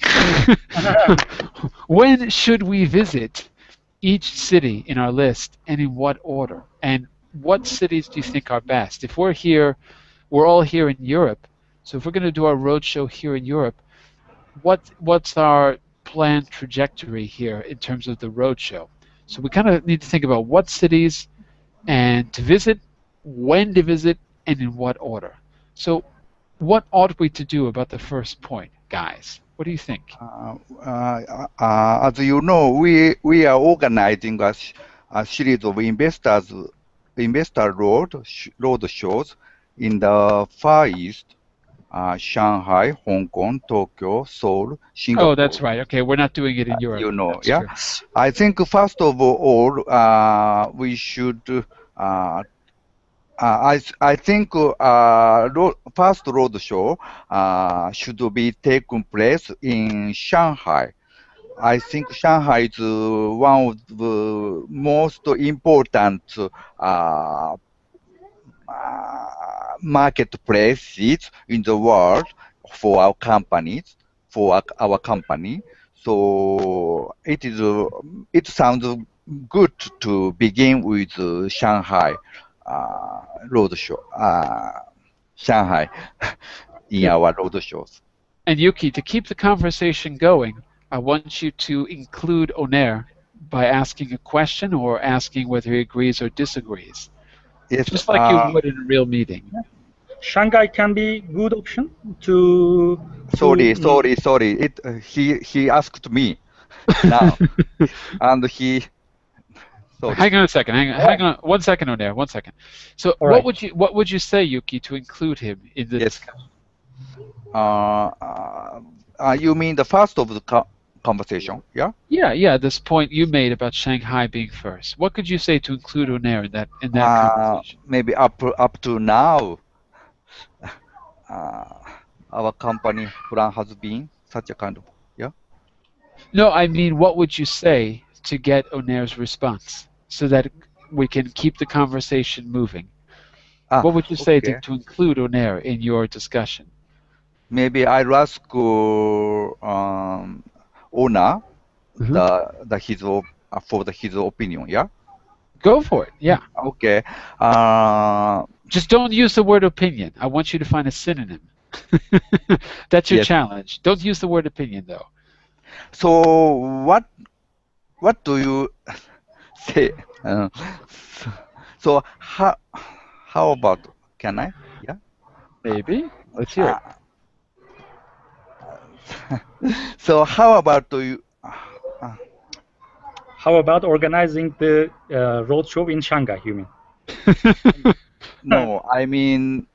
When should we visit each city in our list, and in what order? And what cities do you think are best? If we're here, we're all here in Europe. So if we're going to do our roadshow here in Europe, what's our planned trajectory here in terms of the roadshow? So we kind of need to think about what cities and to visit when to visit, and in what order. So what ought we to do about the first point, guys? What do you think? As you know, we are organizing a series of investor road shows in the Far East, Shanghai, Hong Kong, Tokyo, Seoul, Oh, that's Singapore. right. Okay, we're not doing it in Europe. You know, That's yeah. true. I think first of all, we should. I think first road show should be taken place in Shanghai. I think Shanghai is one of the most important uh, marketplaces in the world for our companies, for our company. So it sounds good to begin with Shanghai roadshow, Shanghai in Good. our roadshows. And Yuki, to keep the conversation going, I want you to include Oner by asking a question or asking whether he agrees or disagrees, Yes. just like you would in a real meeting. Shanghai can be good option to Sorry, to sorry, sorry. He asked me now, and sorry. Hang on a second. Hang on 1 second, Oner. 1 second. So, all right. what would you say, Yuki, to include him in the Yes. discussion? You mean the first of the conversation? Yeah. Yeah. This point you made about Shanghai being first. What could you say to include Oner in that conversation? Maybe up to now, uh, our company plan has been such a kind of, yeah. No, I mean, what would you say to get Oner's response so that we can keep the conversation moving? What would you say Okay. to include Oner in your discussion? Maybe I'll ask owner Mhm. his opinion. Yeah. Go for it. Yeah. Okay. Uh, Just don't use the word opinion. I want you to find a synonym. That's your yes. challenge. Don't use the word opinion, though. So what do you say? So how about can I? Yeah. Maybe. Let's hear Uh, it. so how about do you? Uh, How about organizing the roadshow in Shanghai? You mean? no, I mean,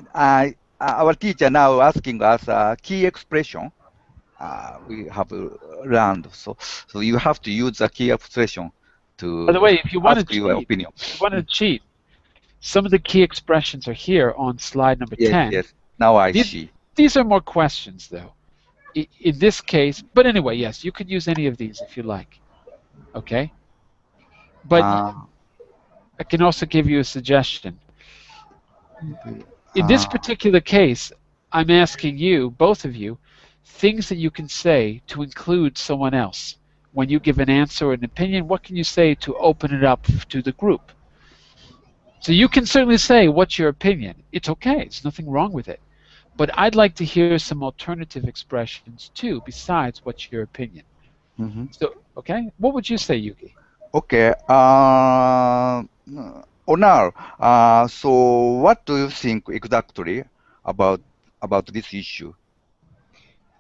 our teacher now asking us a key expression. We have learned. So you have to use the key expression By the to way, if you want to ask your cheat, opinion. if you want to cheat, some of the key expressions are here on slide number Yes, 10. yes. Now I These, see. these are more questions, though. In this case, but anyway, yes, you could use any of these if you like. Okay? But Uh, I can also give you a suggestion. maybe, In this particular case, I'm asking you, both of you, things that you can say to include someone else. When you give an answer or an opinion, what can you say to open it up to the group? So you can certainly say, what's your opinion? It's okay. There's nothing wrong with it. But I'd like to hear some alternative expressions too, besides what's your opinion. mhm. So, okay? What would you say, Yuki? Okay. Onar, so what do you think exactly about this issue?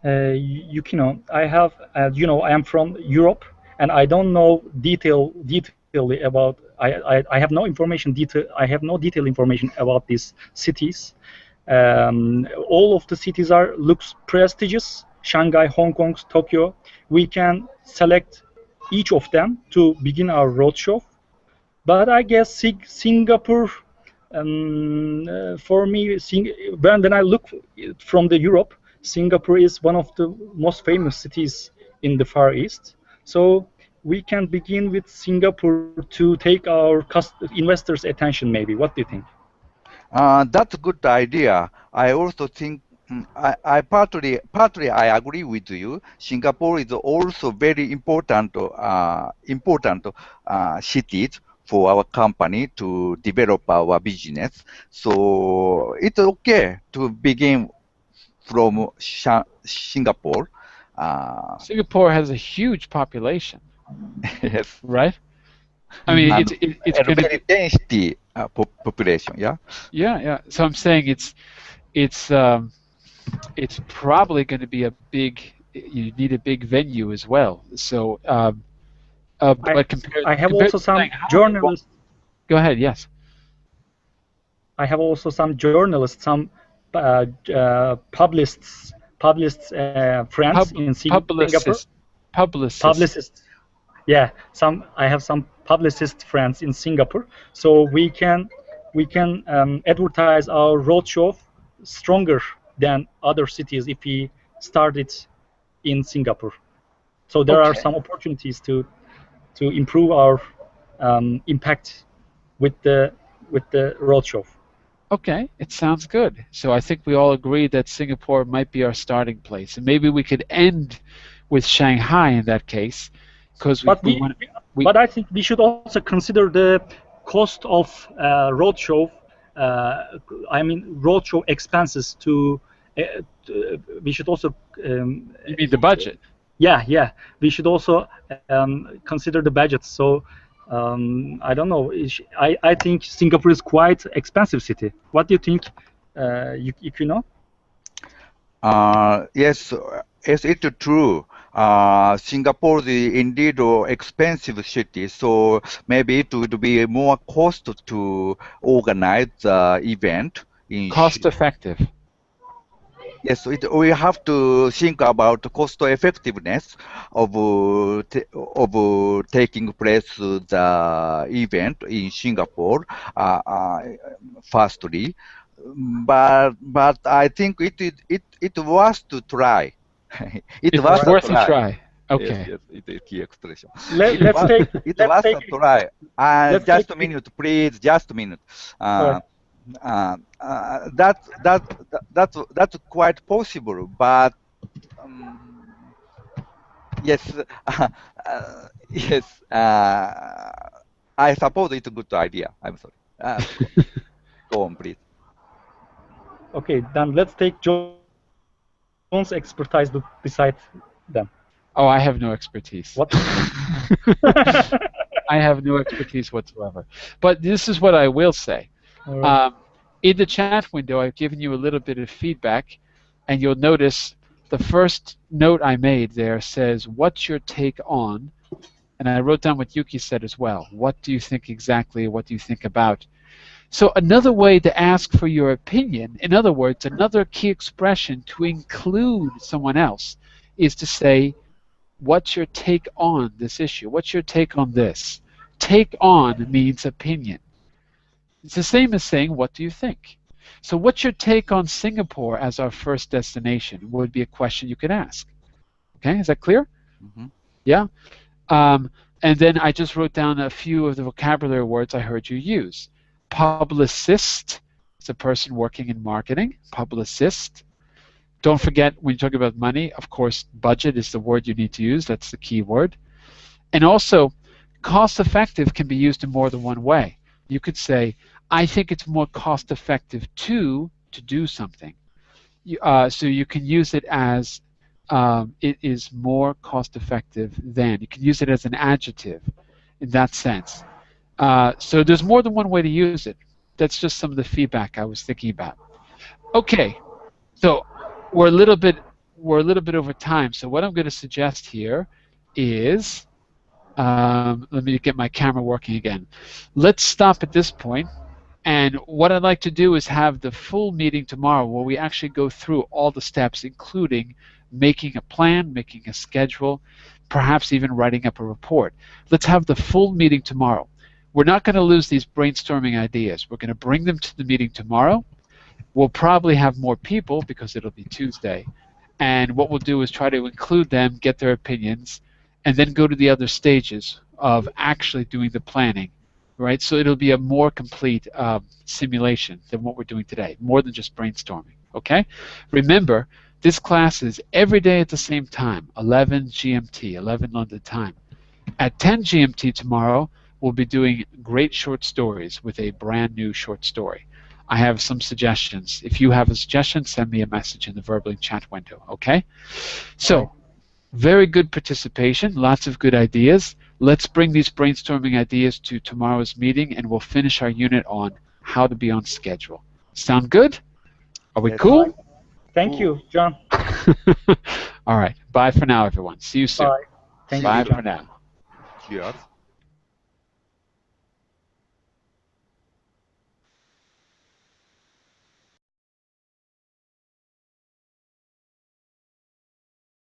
Yukino, I have, I am from Europe, and I don't know detailedly about. I have no information detail. I have no detailed information about these cities. All of the cities looks prestigious. Shanghai, Hong Kong, Tokyo. We can select each of them to begin our roadshow. But I guess Singapore, for me, when I look from the Europe, Singapore is one of the most famous cities in the Far East. So we can begin with Singapore to take our investors' attention. Maybe. What do you think? That's a good idea. I also think I partly I agree with you. Singapore is also very important cities for our company to develop our business. So it's okay to begin from Singapore. Uh, Singapore has a huge population, yes. right? I mean, and, it's and going to very be, density population. Yeah. yeah. So I'm saying it's probably going to be a big. You need a big venue as well. So, I but compared I have compared also to some Shanghai, well, journalists. go ahead. Yes. I have also some journalists, some publicists friends Pub in Singapore. publicist publicist. Publicists, yeah. I have some publicist friends in Singapore, so we can advertise our roadshow stronger than other cities if we start it in Singapore. So there are Okay. some opportunities to improve our impact with the roadshow. Okay, it sounds good. So I think we all agree that Singapore might be our starting place, and maybe we could end with Shanghai in that case, because But we want we but I think we should also consider the cost of roadshow. I mean, roadshow expenses we should also, you mean the budget. yeah, we should also consider the budget. So I don't know. I think Singapore is quite expensive city. What do you think? You know? Yes, yes, it's true. Singapore is indeed an expensive city, so maybe it would be more cost to organize the event in. Cost effective. Yes, we have to think about the cost effectiveness of taking place the event in Singapore. Firstly, but I think it was to try. It It's was a worth a try. try. Yes, Okay. yes, it is key expression. Let's take It let's was a take try. let's Just take a minute, please. Just a minute. all right. Uh, that's quite possible, but yes, yes. I suppose it's a good idea. I'm sorry. Go on, please. Okay, then let's take John's expertise beside them. Oh, I have no expertise. What? I have no expertise whatsoever. But this is what I will say. All right. In the chat window, I've given you a little bit of feedback, and you'll notice the first note I made there says, "What's your take on?" And I wrote down what Yuki said as well. What do you think exactly? What do you think about? So another way to ask for your opinion, in other words, another key expression to include someone else, is to say, what's your take on this issue? What's your take on this? Take on means opinion. It's the same as saying, what do you think? So what's your take on Singapore as our first destination would be a question you could ask. Okay, is that clear? Mm-hmm. Yeah? And then I just wrote down a few of the vocabulary words I heard you use. Publicist is a person working in marketing. Publicist. Don't forget, when you talk about money, of course, budget is the word you need to use. That's the key word. And also, cost-effective can be used in more than one way. You could say, I think it's more cost-effective to do something. So you can use it as it is more cost-effective than. You can use it as an adjective in that sense. So there's more than one way to use it. That's just some of the feedback I was thinking about. Okay, so we're a little bit over time. So what I'm going to suggest here is, let me get my camera working again. Let's stop at this point. And what I'd like to do is have the full meeting tomorrow where we actually go through all the steps, including making a plan, making a schedule, perhaps even writing up a report. Let's have the full meeting tomorrow. We're not going to lose these brainstorming ideas. We're going to bring them to the meeting tomorrow. We'll probably have more people because it'll be Tuesday. And what we'll do is try to include them, get their opinions, and then go to the other stages of actually doing the planning. Right, so it'll be a more complete simulation than what we're doing today, more than just brainstorming, okay? Remember, this class is every day at the same time, 11 GMT, 11 London time. At 10 GMT tomorrow, we'll be doing great short stories with a brand new short story. I have some suggestions. If you have a suggestion, send me a message in the verbally chat window, okay? So, very good participation, lots of good ideas. Let's bring these brainstorming ideas to tomorrow's meeting, and we'll finish our unit on how to be on schedule. Sound good? Are we Yes. cool? Thank you, John. All right. Bye for now, everyone. See you soon. Bye. Thank See you, Bye you. John. for now. Cheers.